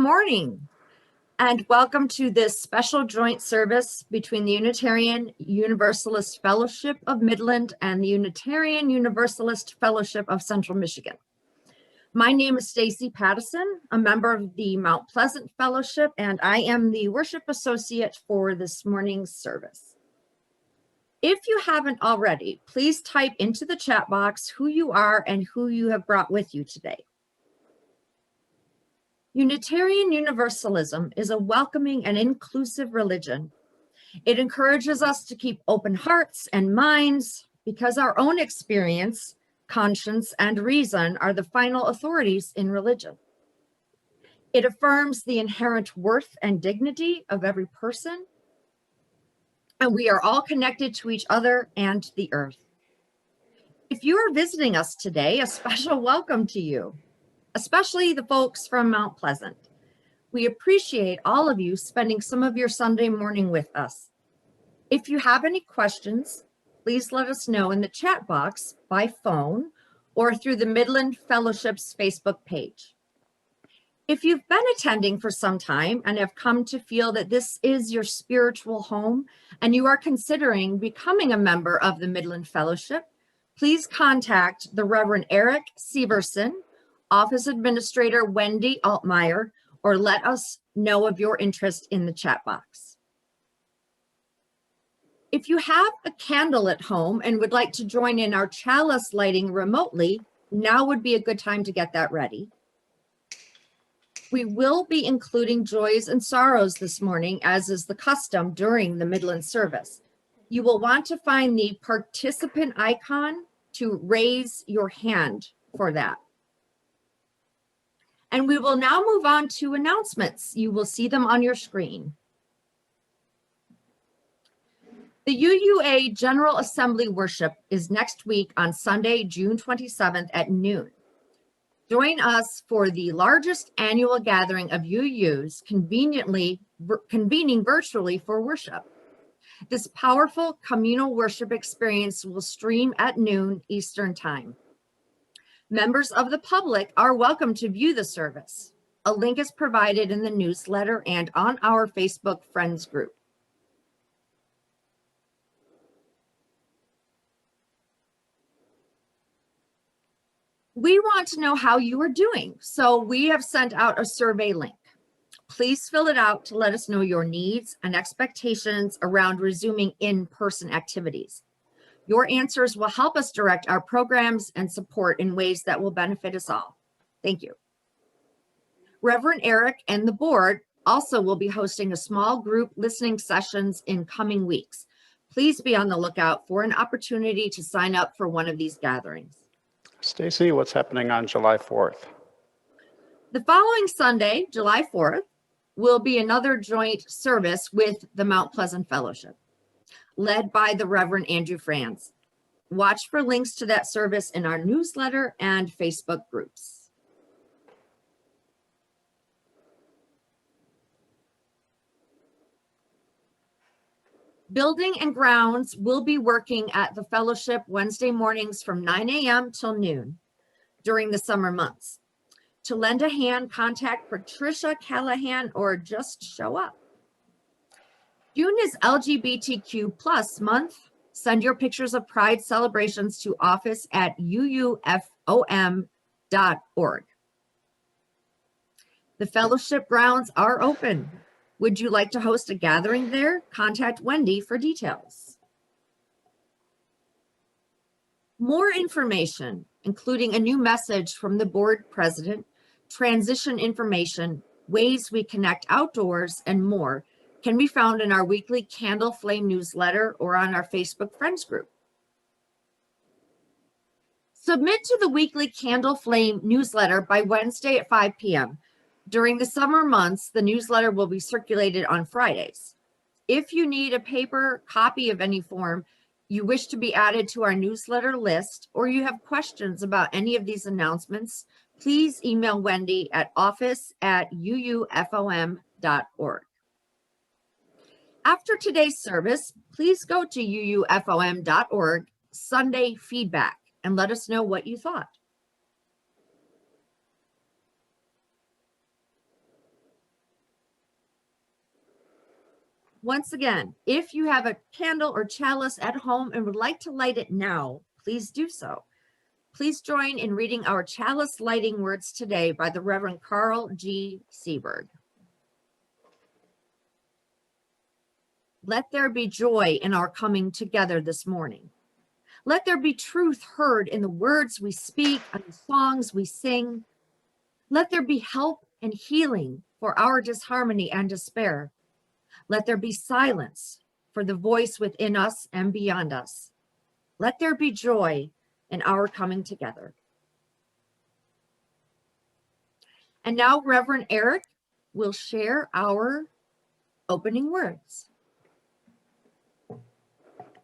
morning, and welcome to this special joint service between the Unitarian Universalist Fellowship of Midland and the Unitarian Universalist Fellowship of Central Michigan. My name is Stacy Pattison, a member of the Mount Pleasant Fellowship, and I am the worship associate for this morning's service. If you haven't already, please type into the chat box who you are and who you have brought with you today. Unitarian Universalism is a welcoming and inclusive religion. It encourages us to keep open hearts and minds because our own experience, conscience, and reason are the final authorities in religion. It affirms the inherent worth and dignity of every person, and we are all connected to each other and the earth. If you are visiting us today, a special welcome to you, especially the folks from Mount Pleasant. We appreciate all of you spending some of your Sunday morning with us. If you have any questions, please let us know in the chat box by phone or through the Midland Fellowship's Facebook page. If you've been attending for some time and have come to feel that this is your spiritual home and you are considering becoming a member of the Midland Fellowship, please contact the Reverend Eric Severson, Office Administrator Wendy Altmeyer, or let us know of your interest in the chat box. If you have a candle at home and would like to join in our chalice lighting remotely, now would be a good time to get that ready. We will be including joys and sorrows this morning, as is the custom during the Midland service. You will want to find the participant icon to raise your hand for that. And we will now move on to announcements. You will see them on your screen. The UUA General Assembly worship is next week on Sunday, June 27th at noon. Join us for the largest annual gathering of UUs convening virtually for worship. This powerful communal worship experience will stream at noon Eastern Time. Members of the public are welcome to view the service. A link is provided in the newsletter and on our Facebook Friends group. We want to know how you are doing, so we have sent out a survey link. Please fill it out to let us know your needs and expectations around resuming in-person activities. Your answers will help us direct our programs and support in ways that will benefit us all. Thank you. Reverend Eric and the board also will be hosting a small group listening sessions in coming weeks. Please be on the lookout for an opportunity to sign up for one of these gatherings. Stacy, what's happening on July 4th? The following Sunday, July 4th, will be another joint service with the Mount Pleasant Fellowship, led by the Reverend Andrew Franz. Watch for links to that service in our newsletter and Facebook groups. Building and grounds will be working at the fellowship Wednesday mornings from 9 a.m. till noon during the summer months. To lend a hand, contact Patricia Callahan or just show up. June is LGBTQ+ month. Send your pictures of Pride celebrations to office@uufom.org. The fellowship grounds are open. Would you like to host a gathering there? Contact Wendy for details. More information, including a new message from the board president, transition information, ways we connect outdoors, and more, can be found in our weekly Candle Flame newsletter or on our Facebook Friends group. Submit to the weekly Candle Flame newsletter by Wednesday at 5 p.m. During the summer months, the newsletter will be circulated on Fridays. If you need a paper copy of any form, you wish to be added to our newsletter list, or you have questions about any of these announcements, please email Wendy at office@uufom.org. After today's service, please go to uufom.org Sunday feedback and let us know what you thought. Once again, if you have a candle or chalice at home and would like to light it now, please do so. Please join in reading our chalice lighting words today by the Reverend Carl G. Seberg. Let there be joy in our coming together this morning. Let there be truth heard in the words we speak and the songs we sing. Let there be help and healing for our disharmony and despair. Let there be silence for the voice within us and beyond us. Let there be joy in our coming together. And now Reverend Eric will share our opening words.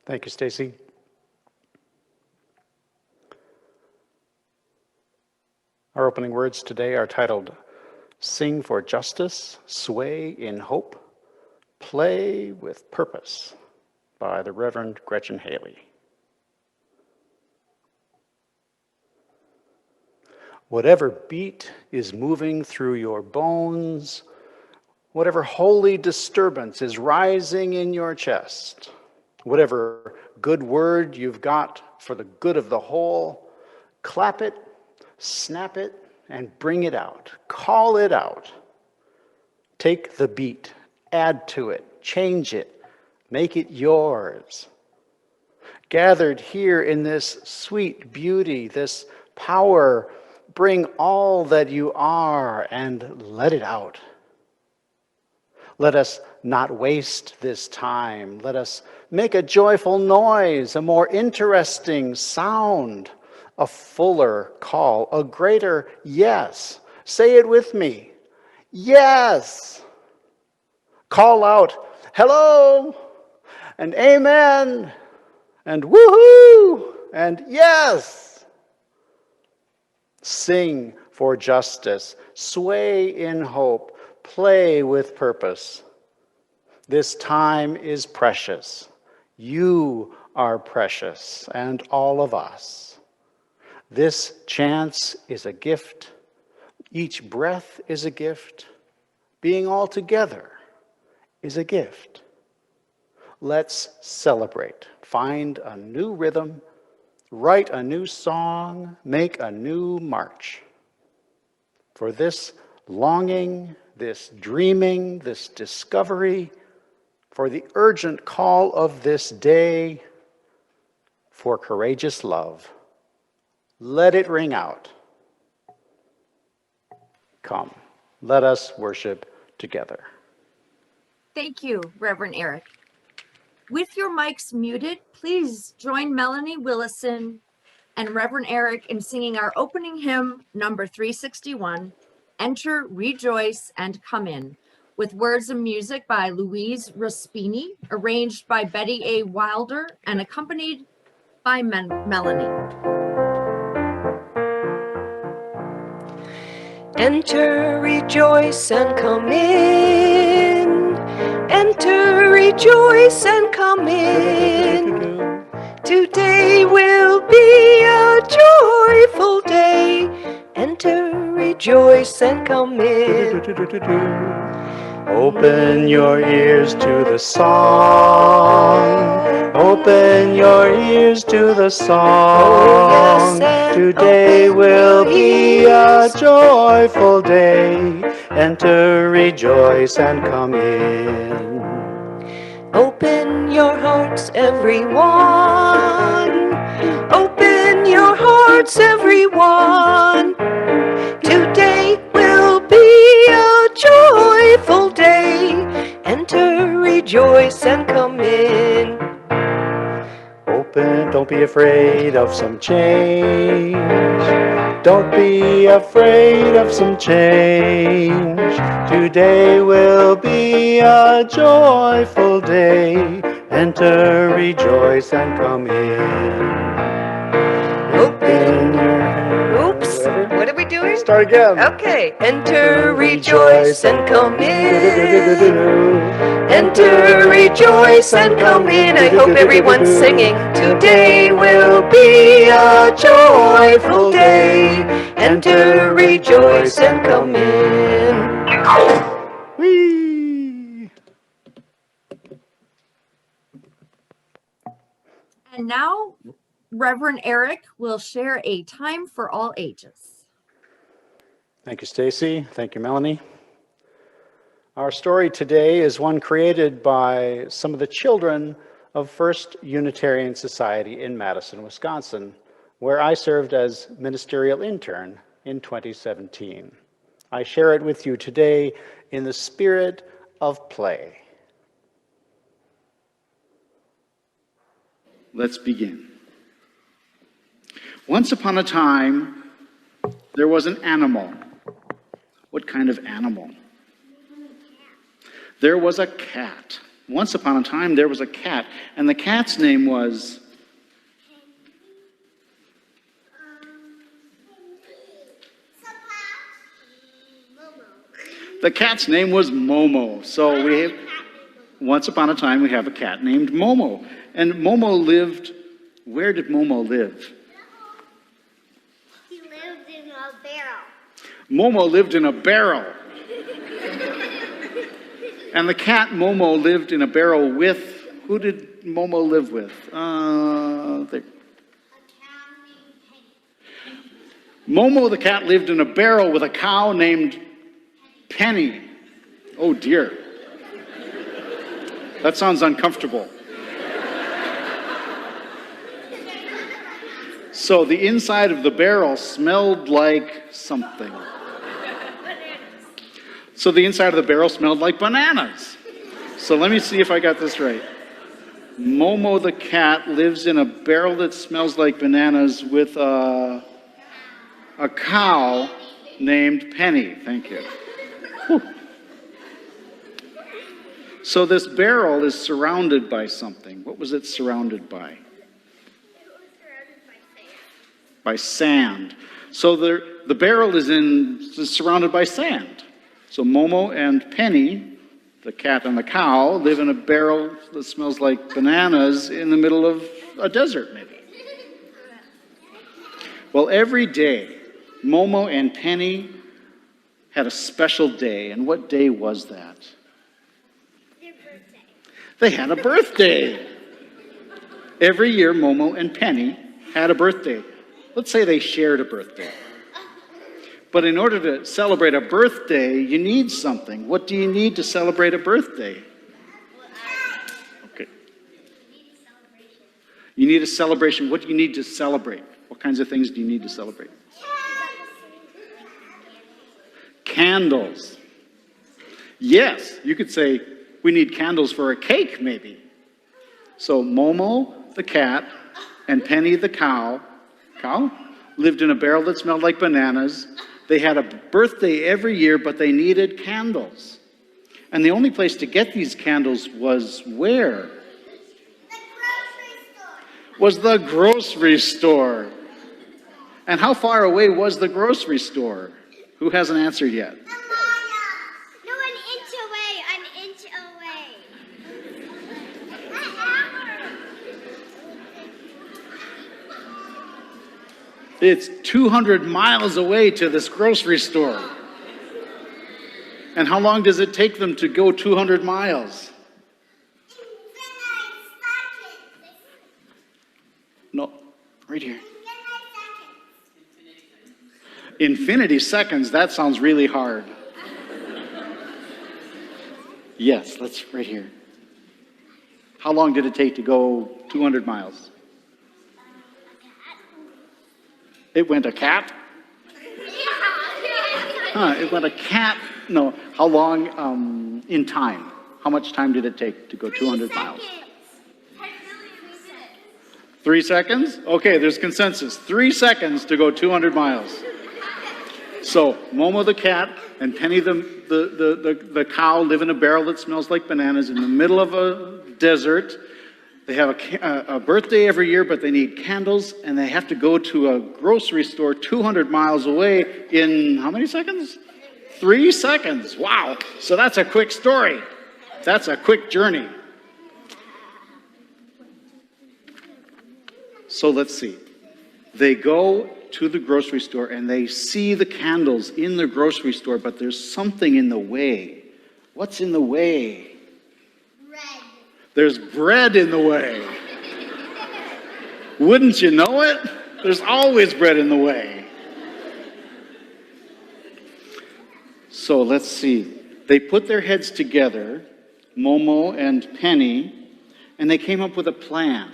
Thank you, Stacy. Our opening words today are titled, Sing for Justice, Sway in Hope, Play with Purpose by the Reverend Gretchen Haley. Whatever beat is moving through your bones, whatever holy disturbance is rising in your chest, whatever good word you've got for the good of the whole, clap it, snap it, and bring it out. Call it out. Take the beat, add to it, change it, make it yours. Gathered here in this sweet beauty, this power, bring all that you are and let it out. Let us not waste this time. Let us make a joyful noise, a more interesting sound, a fuller call, a greater yes. Say it with me. Yes. Call out, hello, and amen, and woohoo, and yes. Sing for justice, sway in hope, play with purpose. This time is precious. You are precious, and all of us. This chance is a gift. Each breath is a gift. Being all together is a gift. Let's celebrate. Find a new rhythm, write a new song, make a new march. For this longing, this dreaming, this discovery, for the urgent call of this day, for courageous love. Let it ring out. Come, let us worship together. Thank you, Reverend Eric. With your mics muted, please join Melanie Willison and Reverend Eric in singing our opening hymn, number 361, Enter, Rejoice, and Come In, with words and music by Louise Raspini, arranged by Betty A. Wilder, and accompanied by Melanie. Enter, rejoice, and come in. Enter, rejoice, and come in. Today will be a joyful day. Enter, rejoice, and come in. Open your ears to the song. Open your ears to the song. Today will be a joyful day. Enter, rejoice, and come in. Open your hearts, everyone. Open your hearts, everyone. Today will be a joyful day. Enter, rejoice, and come in. Open, don't be afraid of some change. Don't be afraid of some change. Today will be a joyful day. Enter, rejoice, and come in. Open your... Oops, what are we doing? Start again. Okay. Enter, rejoice, and come in. Enter, rejoice, and come in. I hope everyone's singing. Today will be a joyful day. Enter, rejoice, and come in. Whee! And now Reverend Eric will share a time for all ages. Thank you, Stacy. Thank you, Melanie. Our story today is one created by some of the children of First Unitarian Society in Madison, Wisconsin, where I served as ministerial intern in 2017. I share it with you today in the spirit of play. Let's begin. Once upon a time, there was an animal. What kind of animal? There was a cat. Once upon a time, there was a cat, and the cat's name was... The cat's name was Momo. So once upon a time, we have a cat named Momo. And Momo lived, where did Momo live? He lived in a barrel. Momo lived in a barrel. And the cat Momo lived in a barrel with, who did Momo live with? A cow named Penny. Momo the cat lived in a barrel with a cow named Penny. Oh dear. That sounds uncomfortable. So the inside of the barrel smelled like something. So the inside of the barrel smelled like bananas. So let me see if I got this right. Momo the cat lives in a barrel that smells like bananas with a cow named Penny. Thank you. Whew. So this barrel is surrounded by something. What was it surrounded by? It was surrounded by sand. By sand. So the barrel is surrounded by sand. So Momo and Penny, the cat and the cow, live in a barrel that smells like bananas in the middle of a desert, maybe. Well, every day, Momo and Penny had a special day. And what day was that? Their birthday. They had a birthday. Every year, Momo and Penny had a birthday. Let's say they shared a birthday. But in order to celebrate a birthday, you need something. What do you need to celebrate a birthday? Okay. You need a celebration. What do you need to celebrate? What kinds of things do you need to celebrate? Candles. Yes, you could say we need candles for a cake, maybe. So Momo, the cat, and Penny, the cow, lived in a barrel that smelled like bananas. They had a birthday every year, but they needed candles. And the only place to get these candles was where? The grocery store. Was the grocery store. And how far away was the grocery store? Who hasn't answered yet? No, an inch away. An inch away. It's 200 miles away to this grocery store. And how long does it take them to go 200 miles? No, right here. Infinity seconds, that sounds really hard. Yes, that's right here. How long did it take to go 200 miles? It went a cat? It went a cat. No, how long in time? How much time did it take to go 200 miles? 3 seconds? Okay, there's consensus. 3 seconds to go 200 miles. So Momo the cat and Penny the cow live in a barrel that smells like bananas in the middle of a desert. They have a birthday every year, but they need candles, and they have to go to a grocery store 200 miles away in how many seconds? 3 seconds. Wow. So that's a quick story. That's a quick journey. So let's see. They go to the grocery store, and they see the candles in the grocery store, but there's something in the way. What's in the way? Red. There's bread in the way. Wouldn't you know it? There's always bread in the way. So let's see. They put their heads together, Momo and Penny, and they came up with a plan.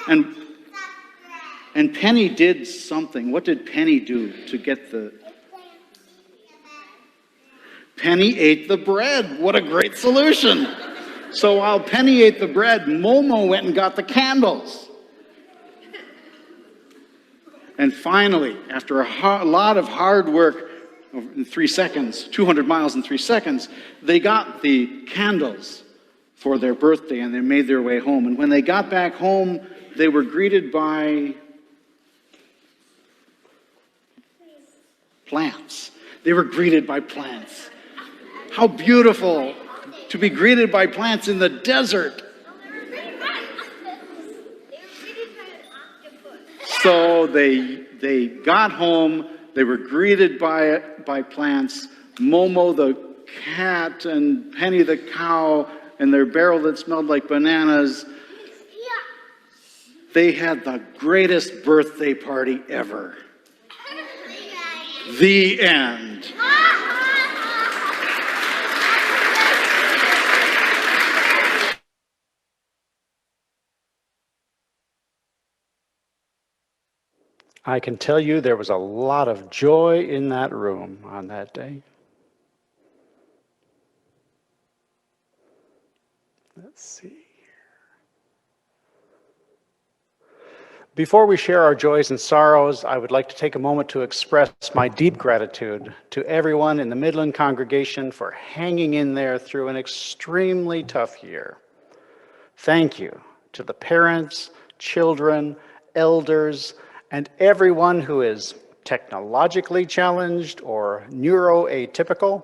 And Penny did something. What did Penny do to get the... Penny ate the bread. What a great solution. So while Penny ate the bread, Momo went and got the candles. And finally, after a lot of hard work, in 3 seconds, 200 miles in 3 seconds, they got the candles for their birthday and they made their way home. And when they got back home, they were greeted by plants. They were greeted by plants. How beautiful to be greeted by plants in the desert. So they got home. They were greeted by plants. Momo the cat and Penny the cow and their barrel that smelled like bananas. They had the greatest birthday party ever. The end. I can tell you there was a lot of joy in that room on that day. Let's see. Before we share our joys and sorrows, I would like to take a moment to express my deep gratitude to everyone in the Midland congregation for hanging in there through an extremely tough year. Thank you to the parents, children, elders, and everyone who is technologically challenged or neuroatypical,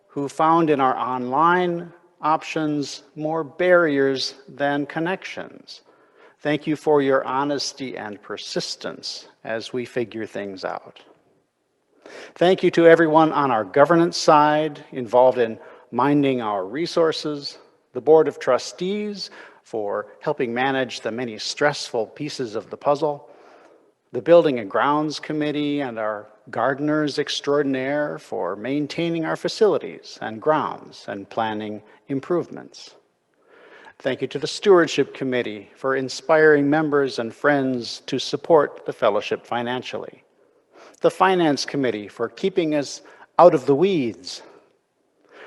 who found in our online options more barriers than connections. Thank you for your honesty and persistence as we figure things out. Thank you to everyone on our governance side involved in minding our resources, the Board of Trustees for helping manage the many stressful pieces of the puzzle, the Building and Grounds Committee and our gardeners extraordinaire for maintaining our facilities and grounds and planning improvements. Thank you to the Stewardship Committee for inspiring members and friends to support the fellowship financially. The Finance Committee for keeping us out of the weeds.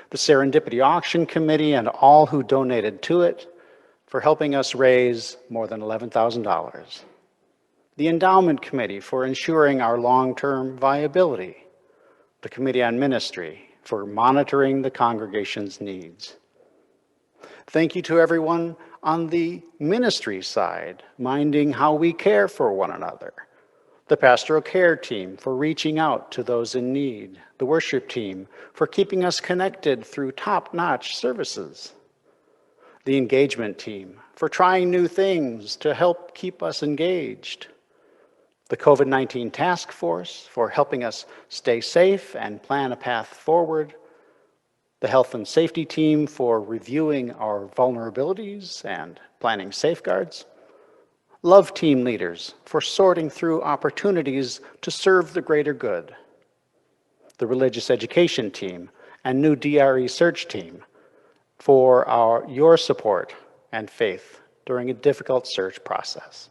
The Serendipity Auction Committee and all who donated to it for helping us raise more than $11,000. The Endowment Committee for ensuring our long-term viability. The Committee on Ministry for monitoring the congregation's needs. Thank you to everyone on the ministry side, minding how we care for one another. The pastoral care team for reaching out to those in need. The worship team for keeping us connected through top-notch services. The engagement team for trying new things to help keep us engaged. The COVID-19 task force for helping us stay safe and plan a path forward. The health and safety team for reviewing our vulnerabilities and planning safeguards. Love team leaders for sorting through opportunities to serve the greater good. The religious education team and new DRE search team for your support and faith during a difficult search process.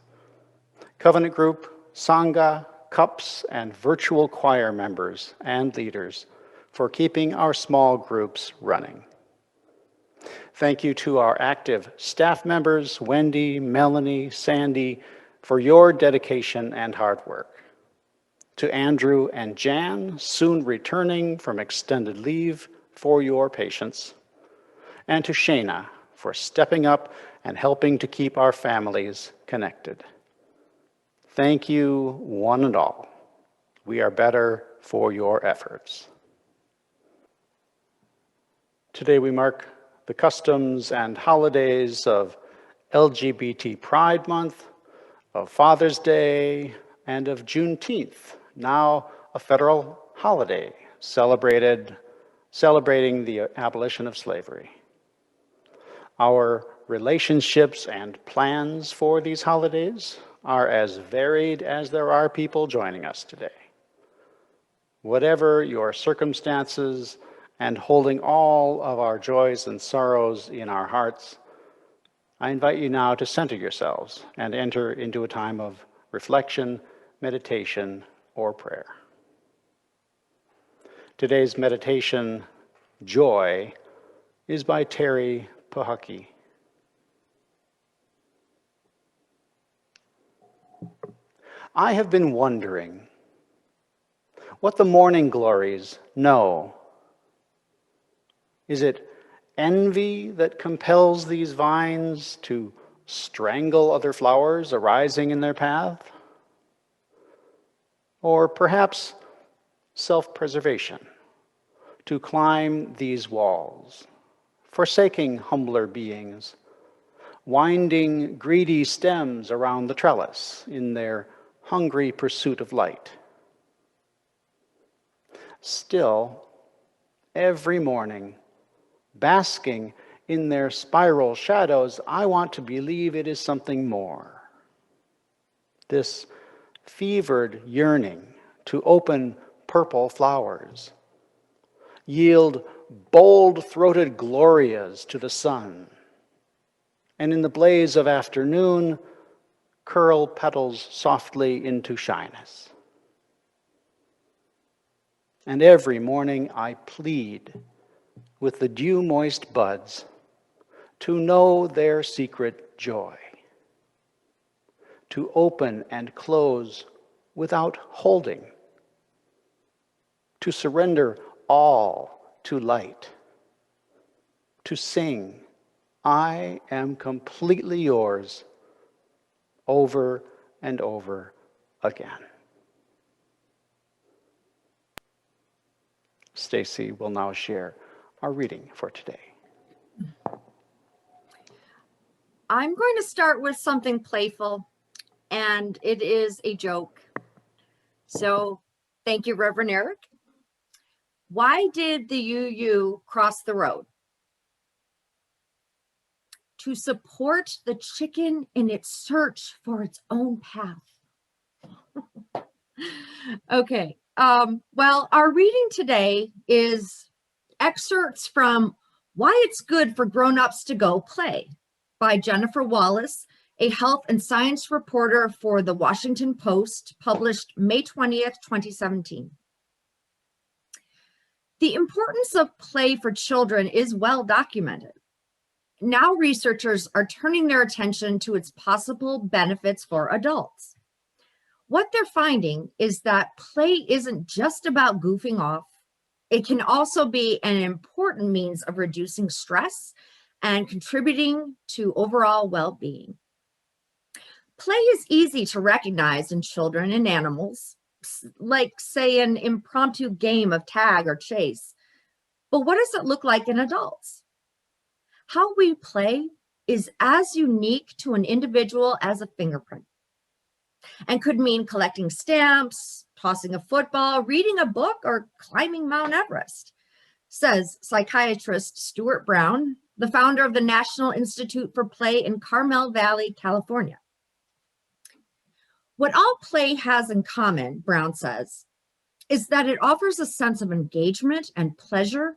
Covenant Group, Sangha, CUPS, and virtual choir members and leaders for keeping our small groups running. Thank you to our active staff members, Wendy, Melanie, Sandy, for your dedication and hard work. To Andrew and Jan, soon returning from extended leave, for your patience. And to Shayna for stepping up and helping to keep our families connected. Thank you, one and all. We are better for your efforts. Today we mark the customs and holidays of LGBT Pride Month, of Father's Day, and of Juneteenth, now a federal holiday celebrating the abolition of slavery. Our relationships and plans for these holidays are as varied as there are people joining us today. Whatever your circumstances, and holding all of our joys and sorrows in our hearts, I invite you now to center yourselves and enter into a time of reflection, meditation, or prayer. Today's meditation, Joy, is by Terry Pahaki. I have been wondering what the morning glories know. Is it envy that compels these vines to strangle other flowers arising in their path? Or perhaps self-preservation, to climb these walls, forsaking humbler beings, winding greedy stems around the trellis in their hungry pursuit of light. Still, every morning, basking in their spiral shadows, I want to believe it is something more. This fevered yearning to open purple flowers, yield bold-throated glorias to the sun, and in the blaze of afternoon, curl petals softly into shyness. And every morning I plead with the dew-moist buds to know their secret joy, to open and close without holding, to surrender all to light, to sing, I am completely yours, over and over again. Stacy will now share our reading for today. I'm going to start with something playful, and it is a joke. So thank you, Reverend Eric. Why did the UU cross the road? To support the chicken in its search for its own path. Okay, well, our reading today is excerpts from Why It's Good for Grown-Ups to Go Play by Jennifer Wallace, a health and science reporter for the Washington Post, published May 20th, 2017. The importance of play for children is well documented. Now researchers are turning their attention to its possible benefits for adults. What they're finding is that play isn't just about goofing off. It can also be an important means of reducing stress and contributing to overall well-being. Play is easy to recognize in children and animals, like, say, an impromptu game of tag or chase. But what does it look like in adults? How we play is as unique to an individual as a fingerprint, and could mean collecting stamps, tossing a football, reading a book, or climbing Mount Everest, says psychiatrist Stuart Brown, the founder of the National Institute for Play in Carmel Valley, California. What all play has in common, Brown says, is that it offers a sense of engagement and pleasure,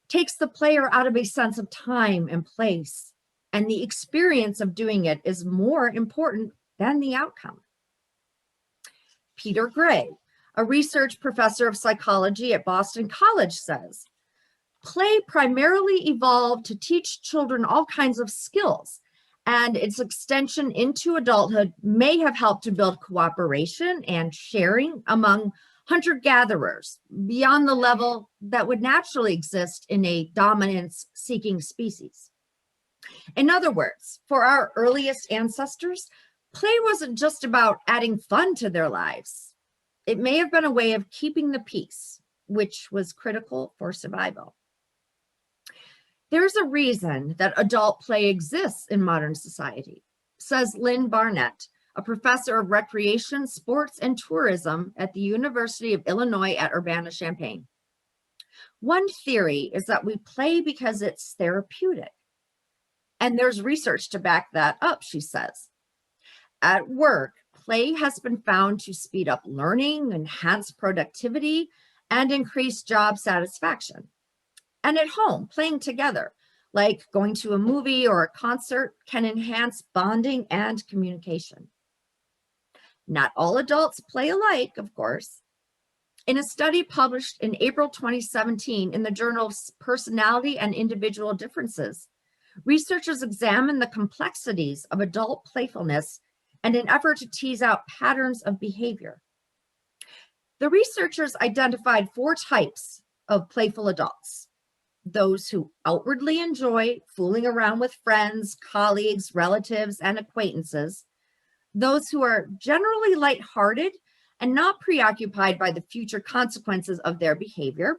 takes the player out of a sense of time and place, and the experience of doing it is more important than the outcome. Peter Gray, a research professor of psychology at Boston College, says, play primarily evolved to teach children all kinds of skills, and its extension into adulthood may have helped to build cooperation and sharing among hunter-gatherers beyond the level that would naturally exist in a dominance-seeking species. In other words, for our earliest ancestors, play wasn't just about adding fun to their lives. It may have been a way of keeping the peace, which was critical for survival. There's a reason that adult play exists in modern society, says Lynn Barnett, a professor of recreation, sports, and tourism at the University of Illinois at Urbana-Champaign. One theory is that we play because it's therapeutic. And there's research to back that up, she says. At work, play has been found to speed up learning, enhance productivity, and increase job satisfaction. And at home, playing together, like going to a movie or a concert, can enhance bonding and communication. Not all adults play alike, of course. In a study published in April 2017 in the journal Personality and Individual Differences, researchers examined the complexities of adult playfulness in an effort to tease out patterns of behavior. The researchers identified 4 types of playful adults: those who outwardly enjoy fooling around with friends, colleagues, relatives, and acquaintances; those who are generally lighthearted and not preoccupied by the future consequences of their behavior;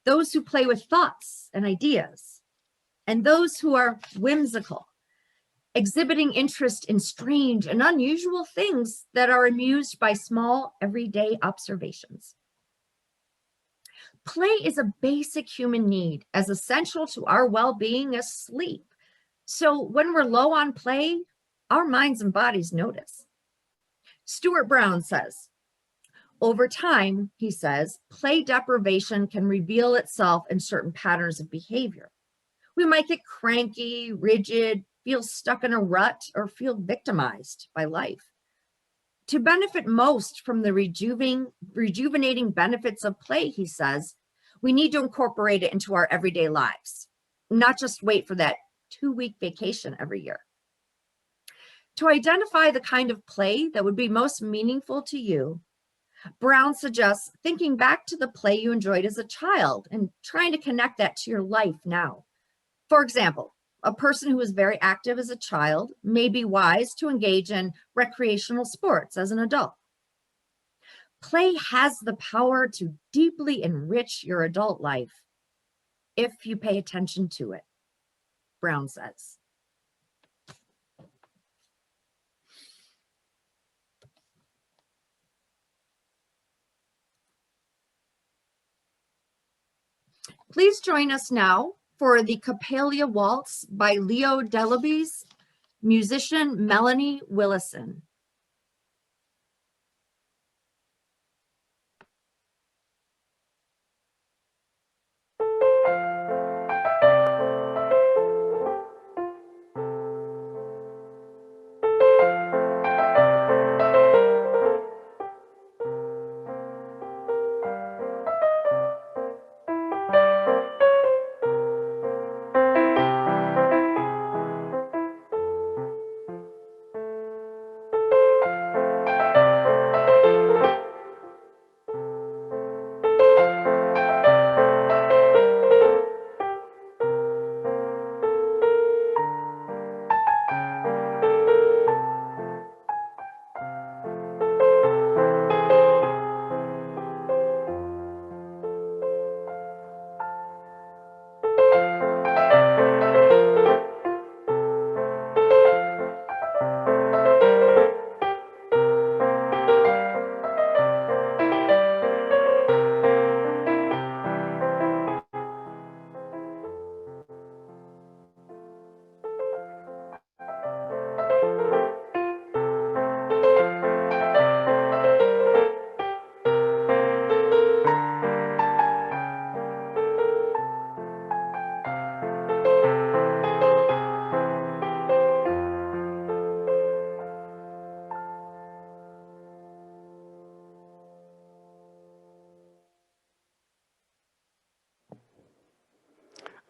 those who play with thoughts and ideas; and those who are whimsical, exhibiting interest in strange and unusual things that are amused by small, everyday observations. Play is a basic human need, as essential to our well-being as sleep. So when we're low on play, our minds and bodies notice. Stuart Brown says, over time, he says, play deprivation can reveal itself in certain patterns of behavior. We might get cranky, rigid, feel stuck in a rut, or feel victimized by life. To benefit most from the rejuvenating benefits of play, he says, we need to incorporate it into our everyday lives, not just wait for that 2-week vacation every year. To identify the kind of play that would be most meaningful to you, Brown suggests thinking back to the play you enjoyed as a child and trying to connect that to your life now. For example, a person who was very active as a child may be wise to engage in recreational sports as an adult. Play has the power to deeply enrich your adult life if you pay attention to it, Brown says. Please join us now for the Coppelia Waltz by Leo Delibes, musician Melanie Willison.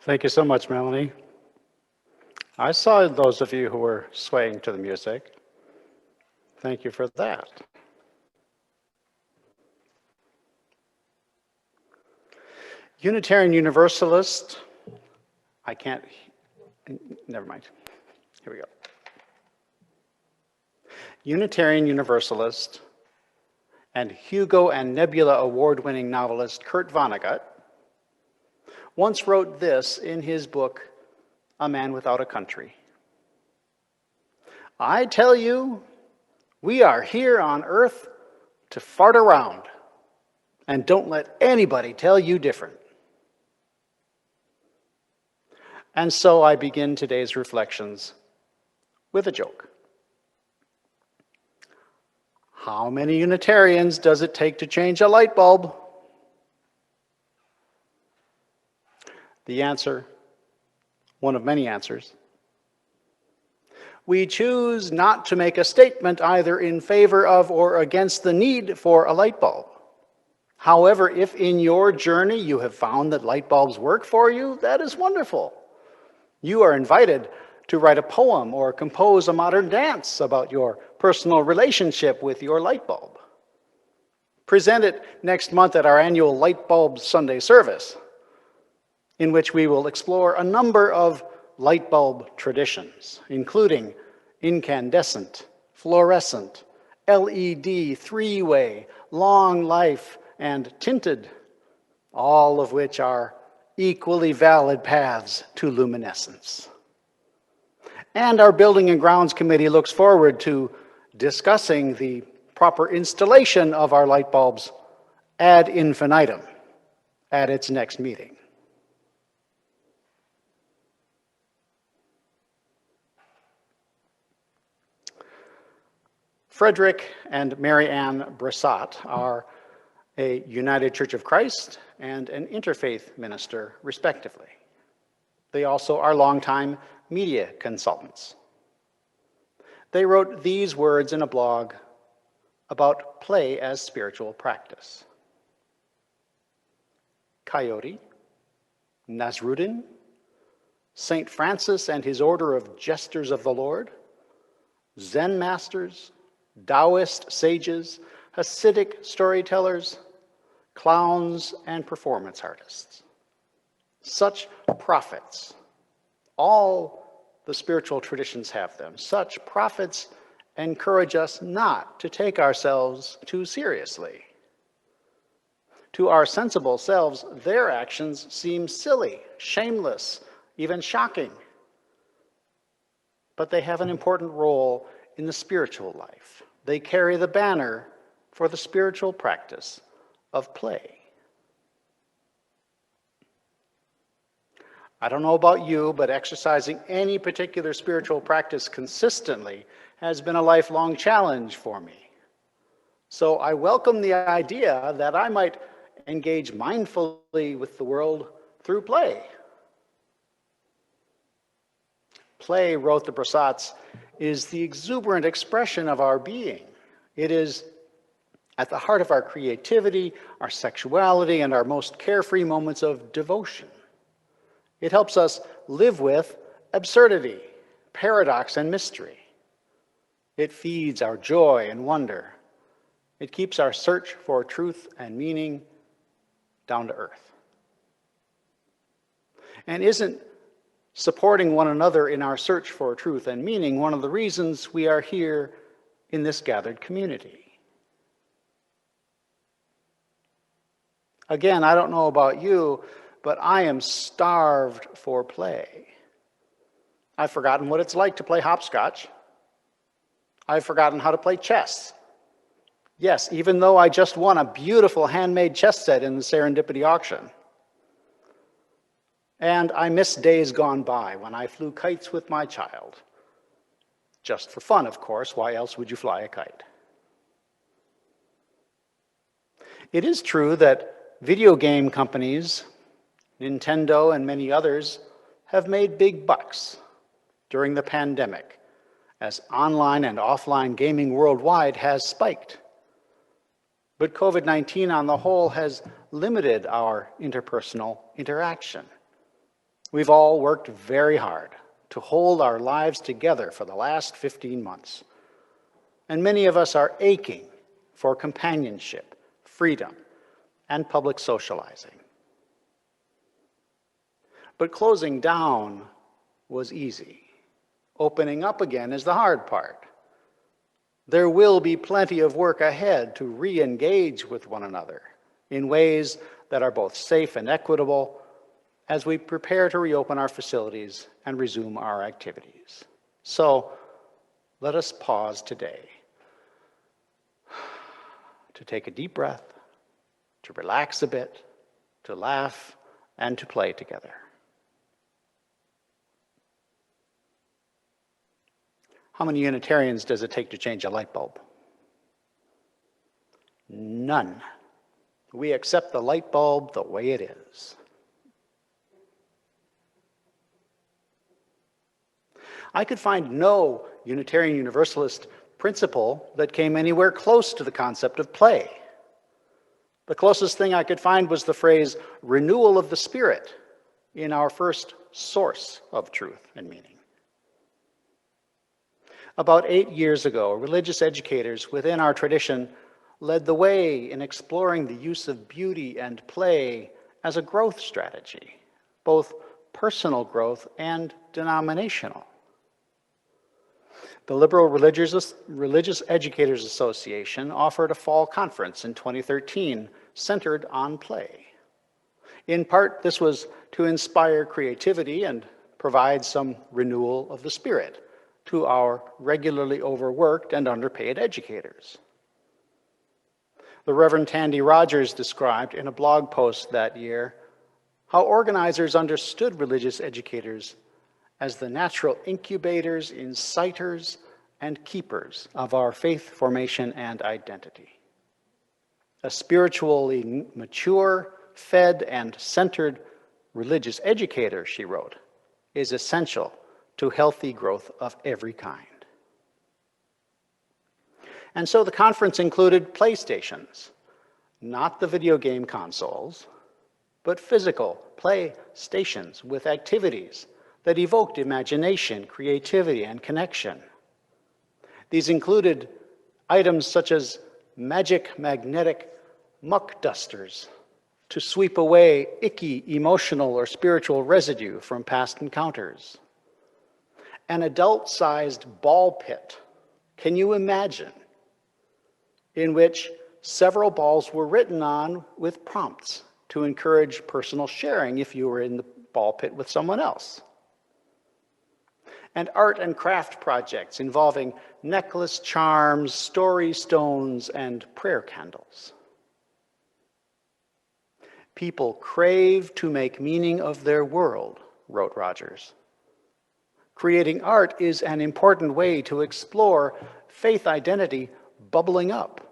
Thank you so much, Melanie. I saw those of you who were swaying to the music. Thank you for that. Unitarian Universalist, never mind. Here we go. Unitarian Universalist and Hugo and Nebula award-winning novelist Kurt Vonnegut once wrote this in his book, A Man Without a Country. I tell you, we are here on earth to fart around, and don't let anybody tell you different. And so I begin today's reflections with a joke. How many Unitarians does it take to change a light bulb? The answer, one of many answers. We choose not to make a statement either in favor of or against the need for a light bulb. However, if in your journey you have found that light bulbs work for you, that is wonderful. You are invited to write a poem or compose a modern dance about your personal relationship with your light bulb. Present it next month at our annual Light Bulb Sunday service, in which we will explore a number of light bulb traditions, including incandescent, fluorescent, LED, three-way, long life, and tinted, all of which are equally valid paths to luminescence. And our Building and Grounds Committee looks forward to discussing the proper installation of our light bulbs ad infinitum at its next meeting. Frederick and Mary Ann Bressot are a United Church of Christ and an interfaith minister, respectively. They also are longtime media consultants. They wrote these words in a blog about play as spiritual practice. Coyote, Nasruddin, St. Francis and his order of Jesters of the Lord, Zen masters, Taoist sages, Hasidic storytellers, clowns, and performance artists. Such prophets, all the spiritual traditions have them, such prophets encourage us not to take ourselves too seriously. To our sensible selves, their actions seem silly, shameless, even shocking. But they have an important role in the spiritual life. They carry the banner for the spiritual practice of play. I don't know about you, but exercising any particular spiritual practice consistently has been a lifelong challenge for me. So I welcome the idea that I might engage mindfully with the world through play. Play, wrote the Bressots, is the exuberant expression of our being. It is at the heart of our creativity, our sexuality, and our most carefree moments of devotion. It helps us live with absurdity, paradox, and mystery. It feeds our joy and wonder. It keeps our search for truth and meaning down to earth. And isn't supporting one another in our search for truth and meaning one of the reasons we are here in this gathered community? Again, I don't know about you, but I am starved for play. I've forgotten what it's like to play hopscotch. I've forgotten how to play chess. Yes, even though I just won a beautiful handmade chess set in the Serendipity auction. And I miss days gone by when I flew kites with my child. Just for fun, of course. Why else would you fly a kite? It is true that video game companies, Nintendo and many others, have made big bucks during the pandemic as online and offline gaming worldwide has spiked. But COVID-19 on the whole has limited our interpersonal interaction. We've all worked very hard to hold our lives together for the last 15 months. And many of us are aching for companionship, freedom, and public socializing. But closing down was easy. Opening up again is the hard part. There will be plenty of work ahead to re-engage with one another in ways that are both safe and equitable as we prepare to reopen our facilities and resume our activities. So let us pause today to take a deep breath, to relax a bit, to laugh, and to play together. How many Unitarians does it take to change a light bulb? None. We accept the light bulb the way it is. I could find no Unitarian Universalist principle that came anywhere close to the concept of play. The closest thing I could find was the phrase renewal of the spirit in our first source of truth and meaning. About 8 years ago, religious educators within our tradition led the way in exploring the use of beauty and play as a growth strategy, both personal growth and denominational. The Liberal Religious Educators Association offered a fall conference in 2013 centered on play. In part, this was to inspire creativity and provide some renewal of the spirit to our regularly overworked and underpaid educators. The Reverend Tandy Rogers described in a blog post that year how organizers understood religious educators as the natural incubators, inciters, and keepers of our faith formation and identity. A spiritually mature, fed, and centered religious educator, she wrote, is essential to healthy growth of every kind. And so the conference included PlayStations, not the video game consoles, but physical playstations with activities that evoked imagination, creativity, and connection. These included items such as magic magnetic muck dusters to sweep away icky emotional or spiritual residue from past encounters. An adult-sized ball pit, can you imagine, in which several balls were written on with prompts to encourage personal sharing if you were in the ball pit with someone else. And art and craft projects involving necklace charms, story stones, and prayer candles. People crave to make meaning of their world, wrote Rogers. Creating art is an important way to explore faith identity bubbling up.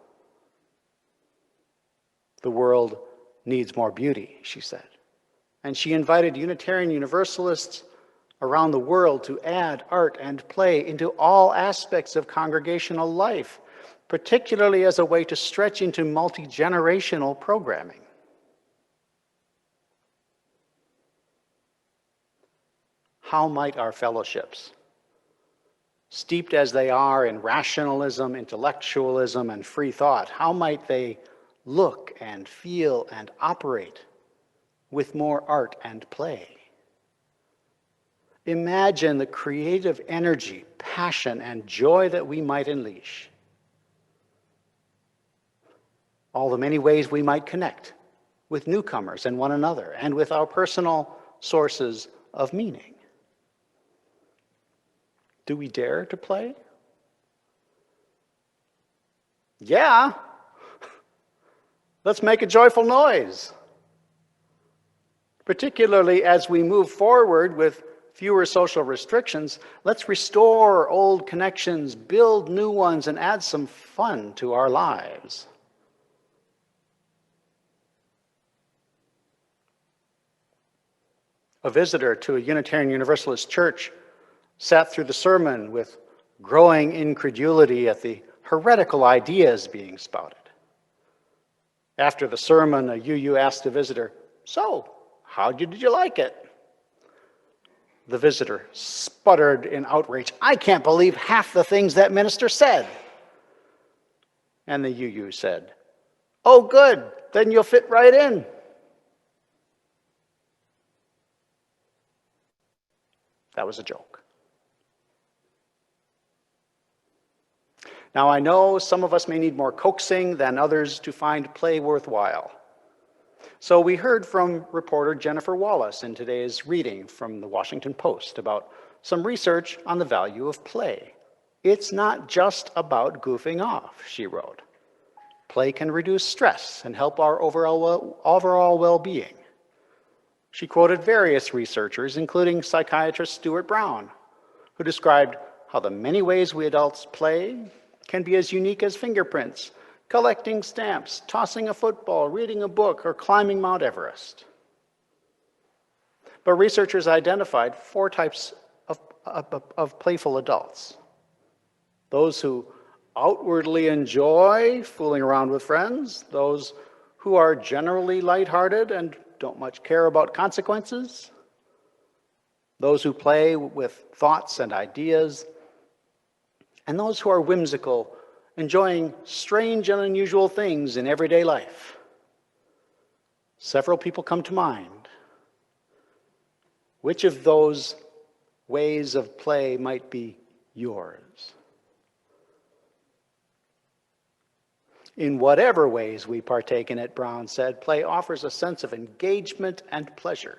The world needs more beauty, she said. And she invited Unitarian Universalists around the world to add art and play into all aspects of congregational life, particularly as a way to stretch into multi-generational programming. How might our fellowships, steeped as they are in rationalism, intellectualism, and free thought, how might they look and feel and operate with more art and play? Imagine the creative energy, passion, and joy that we might unleash. All the many ways we might connect with newcomers and one another, and with our personal sources of meaning. Do we dare to play? Yeah. Let's make a joyful noise. Particularly as we move forward with fewer social restrictions, let's restore old connections, build new ones, and add some fun to our lives. A visitor to a Unitarian Universalist church sat through the sermon with growing incredulity at the heretical ideas being spouted. After the sermon, a UU asked the visitor, "So, how did you like it?" The visitor sputtered in outrage, "I can't believe half the things that minister said." And the UU said, "Oh, good, then you'll fit right in." That was a joke. Now, I know some of us may need more coaxing than others to find play worthwhile. So we heard from reporter Jennifer Wallace in today's reading from the Washington Post about some research on the value of play. It's not just about goofing off, she wrote. Play can reduce stress and help our overall well-being. She quoted various researchers, including psychiatrist Stuart Brown, who described how the many ways we adults play can be as unique as fingerprints, collecting stamps, tossing a football, reading a book, or climbing Mount Everest. But researchers identified 4 types of playful adults. Those who outwardly enjoy fooling around with friends, those who are generally lighthearted and don't much care about consequences, those who play with thoughts and ideas, and those who are whimsical, enjoying strange and unusual things in everyday life. Several people come to mind. Which of those ways of play might be yours? In whatever ways we partake in it, Brown said, play offers a sense of engagement and pleasure,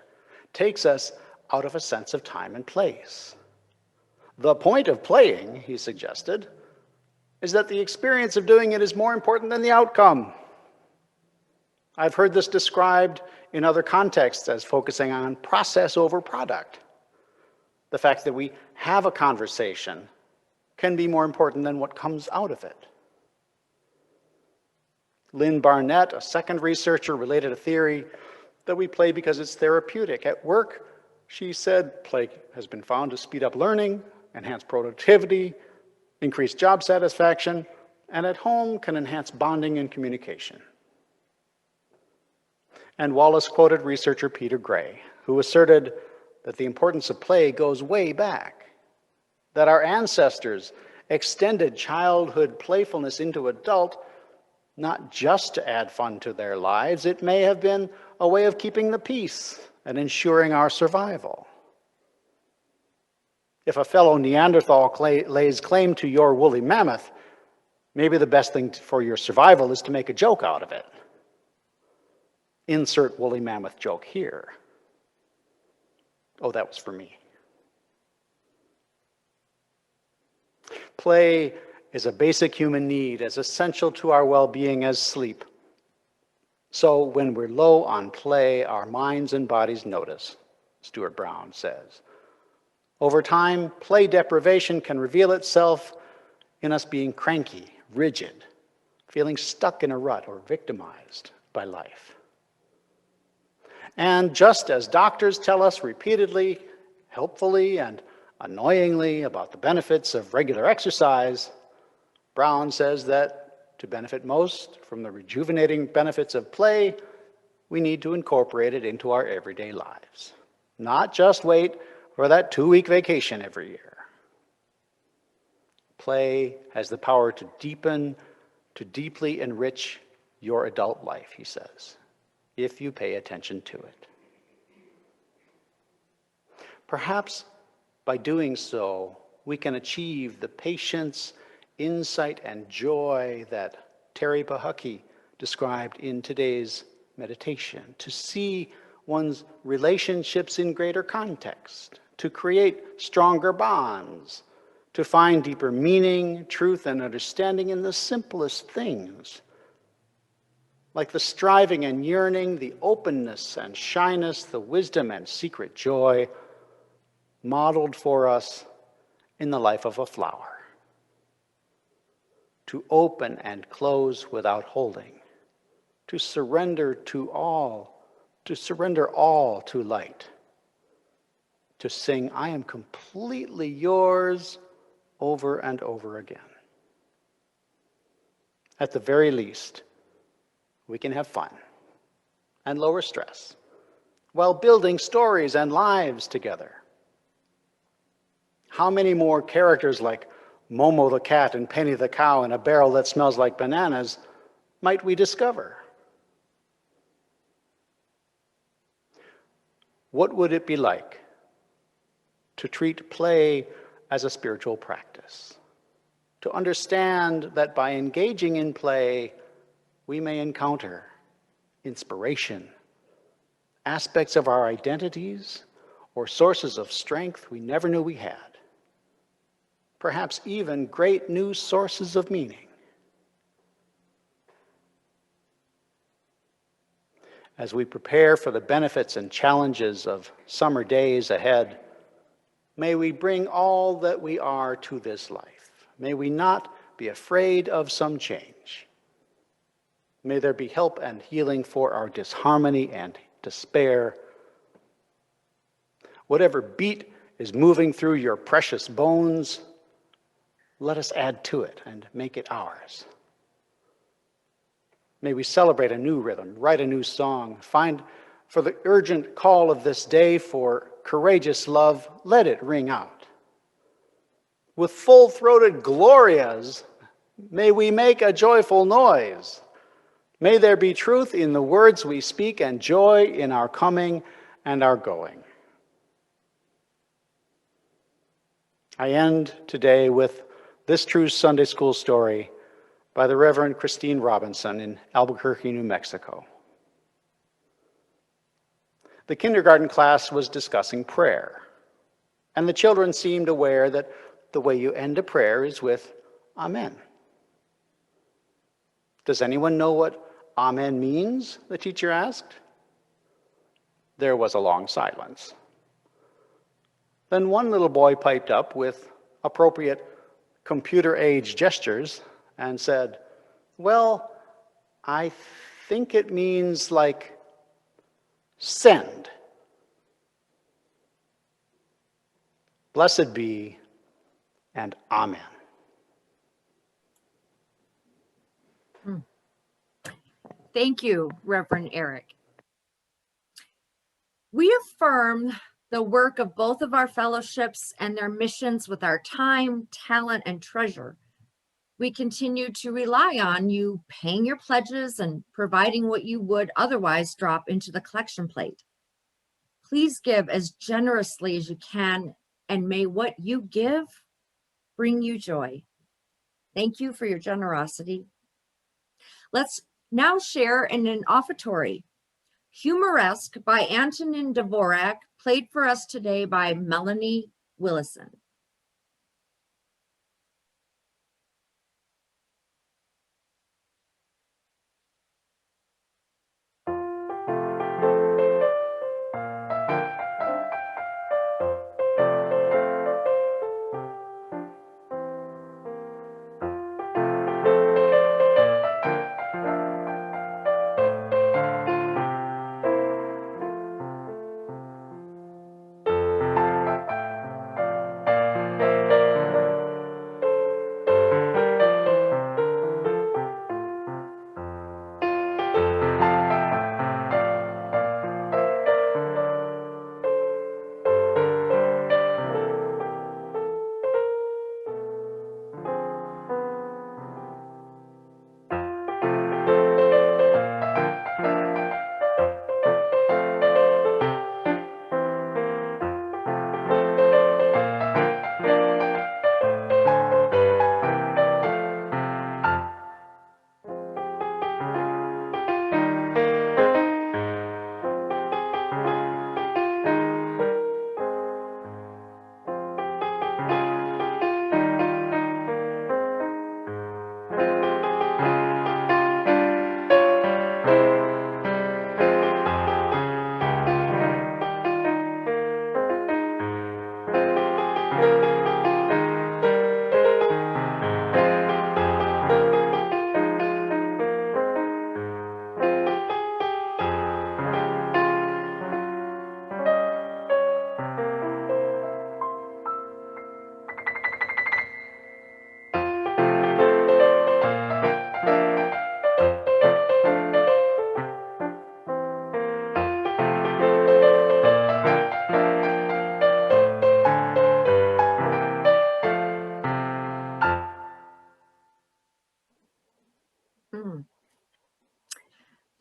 takes us out of a sense of time and place. The point of playing, he suggested, is that the experience of doing it is more important than the outcome. I've heard this described in other contexts as focusing on process over product. The fact that we have a conversation can be more important than what comes out of it. Lynn Barnett, a second researcher, related a theory that we play because it's therapeutic. At work, she said, play has been found to speed up learning, enhance productivity, increase job satisfaction, and at home can enhance bonding and communication. And Wallace quoted researcher Peter Gray, who asserted that the importance of play goes way back, that our ancestors extended childhood playfulness into adult, not just to add fun to their lives, it may have been a way of keeping the peace and ensuring our survival. If a fellow Neanderthal lays claim to your woolly mammoth, maybe the best thing for your survival is to make a joke out of it. Insert woolly mammoth joke here. Oh, that was for me. Play is a basic human need, as essential to our well-being as sleep. So when we're low on play, our minds and bodies notice, Stuart Brown says. Over time, play deprivation can reveal itself in us being cranky, rigid, feeling stuck in a rut or victimized by life. And just as doctors tell us repeatedly, helpfully, and annoyingly about the benefits of regular exercise, Brown says that to benefit most from the rejuvenating benefits of play, we need to incorporate it into our everyday lives. Not just wait for that 2-week vacation every year. Play has the power to deepen, to deeply enrich your adult life, he says, if you pay attention to it. Perhaps by doing so, we can achieve the patience, insight, and joy that Terry Pahucky described in today's meditation, to see one's relationships in greater context, to create stronger bonds, to find deeper meaning, truth, and understanding in the simplest things, like the striving and yearning, the openness and shyness, the wisdom and secret joy modeled for us in the life of a flower. To open and close without holding, to surrender all to light, to sing, I am completely yours, over and over again. At the very least, we can have fun and lower stress while building stories and lives together. How many more characters like Momo the cat and Penny the cow in a barrel that smells like bananas might we discover? What would it be like to treat play as a spiritual practice? To understand that by engaging in play, we may encounter inspiration, aspects of our identities, or sources of strength we never knew we had. Perhaps even great new sources of meaning. As we prepare for the benefits and challenges of summer days ahead, May we bring all that we are to this life. May we not be afraid of some change. May there be help and healing for our disharmony and despair. Whatever beat is moving through your precious bones, let us add to it and make it ours. May we celebrate a new rhythm, write a new song, find for the urgent call of this day for courageous love, let it ring out. With full-throated glorias, may we make a joyful noise. May there be truth in the words we speak and joy in our coming and our going. I end today with this true Sunday school story by the Reverend Christine Robinson in Albuquerque, New Mexico. The kindergarten class was discussing prayer, and the children seemed aware that the way you end a prayer is with Amen. Does anyone know what Amen means? The teacher asked. There was a long silence. Then one little boy piped up with appropriate computer-age gestures and said, well, I think it means like send. Blessed be and Amen. Thank you, Reverend Eric. We affirm the work of both of our fellowships and their missions with our time, talent, and treasure. We continue to rely on you paying your pledges and providing what you would otherwise drop into the collection plate. Please give as generously as you can, and may what you give bring you joy. Thank you for your generosity. Let's now share in an offertory. Humoresque by Antonin Dvorak, played for us today by Melanie Willison.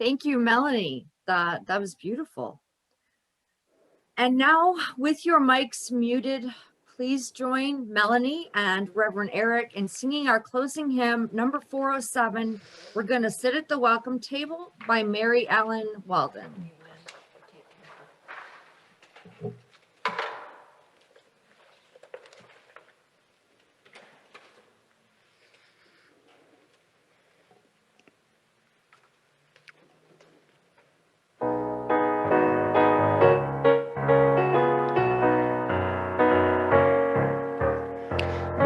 Thank you, Melanie. That was beautiful. And now, with your mics muted, please join Melanie and Reverend Eric in singing our closing hymn, number 407. We're going to sit at the welcome table by Mary Ellen Walden.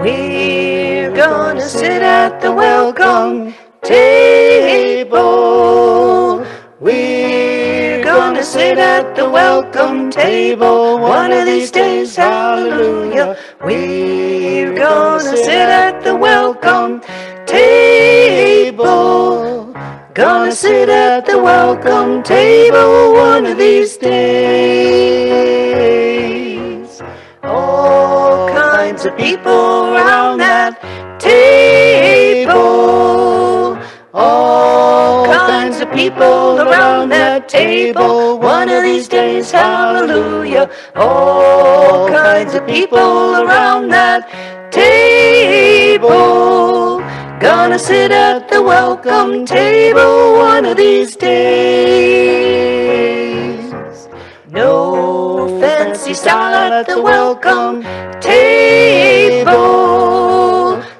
We're gonna sit at the welcome table. We're gonna sit at the welcome table one of these days, hallelujah. We're gonna sit at the welcome table. Gonna sit at the welcome table one of these days. All kinds of people around that table. All kinds of people around that table. One of these days, hallelujah. All kinds of people around that table. Gonna sit at the welcome table one of these days. No fancy style at the welcome table.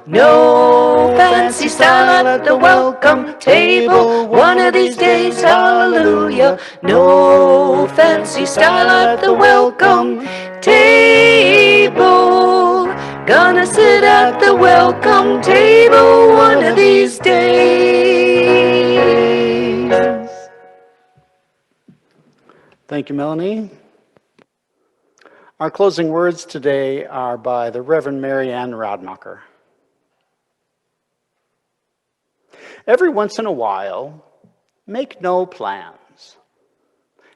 No fancy style at the welcome table. One of these days, hallelujah. No fancy style at the welcome table. Gonna sit at the welcome table one of these days. Thank you, Melanie. Our closing words today are by the Reverend Mary Ann Radmacher. Every once in a while, make no plans.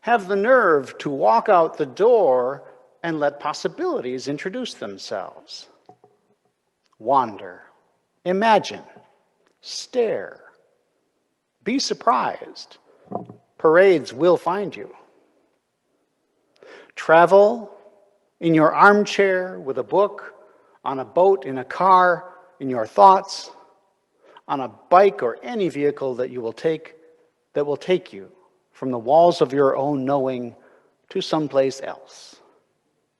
Have the nerve to walk out the door and let possibilities introduce themselves. Wander, imagine, stare, be surprised. Parades will find you. Travel in your armchair with a book, on a boat, in a car, in your thoughts, on a bike or any vehicle that will take you from the walls of your own knowing to someplace else.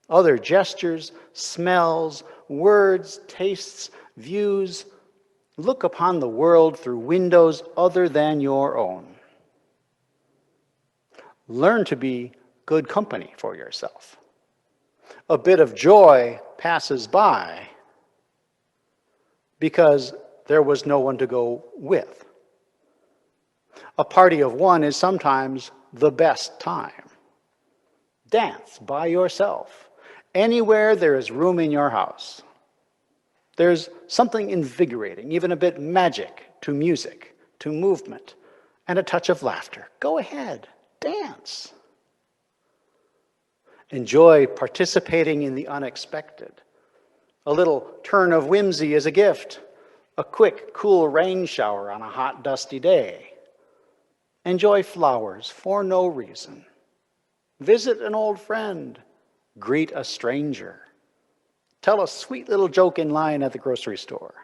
Other gestures, smells, words, tastes, views. Look upon the world through windows other than your own. Learn to be good company for yourself. A bit of joy passes by because there was no one to go with. A party of one is sometimes the best time. Dance by yourself, anywhere there is room in your house. There's something invigorating, even a bit magic, to music, to movement, and a touch of laughter. Go ahead, dance. Enjoy participating in the unexpected. A little turn of whimsy is a gift. A quick, cool rain shower on a hot, dusty day. Enjoy flowers for no reason. Visit an old friend. Greet a stranger. Tell a sweet little joke in line at the grocery store.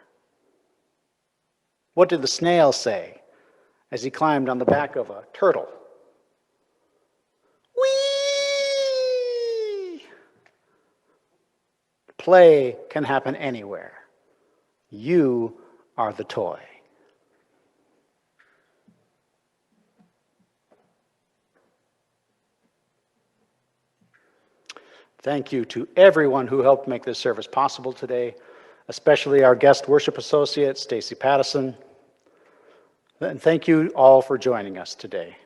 What did the snail say as he climbed on the back of a turtle? Whee! Play can happen anywhere. You are the toy. Thank you to everyone who helped make this service possible today, especially our guest worship associate, Stacy Pattison. And thank you all for joining us today.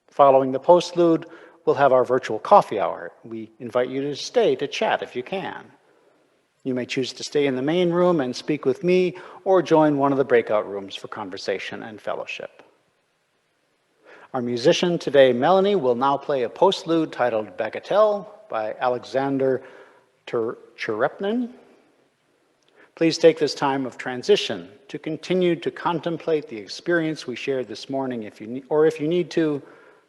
Following the postlude, we'll have our virtual coffee hour. We invite you to stay to chat if you can. You may choose to stay in the main room and speak with me, or join one of the breakout rooms for conversation and fellowship. Our musician today, Melanie, will now play a postlude titled Bagatelle by Alexander Cherepnin. Please take this time of transition to continue to contemplate the experience we shared this morning, if you need to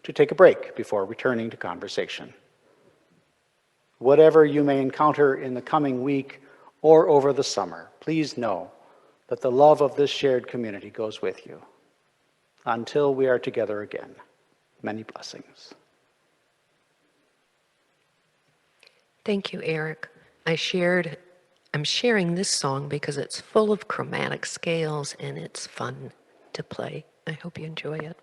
take a break before returning to conversation. Whatever you may encounter in the coming week or over the summer, please know that the love of this shared community goes with you. Until we are together again, many blessings. Thank you, Eric. I'm sharing this song because it's full of chromatic scales and it's fun to play. I hope you enjoy it.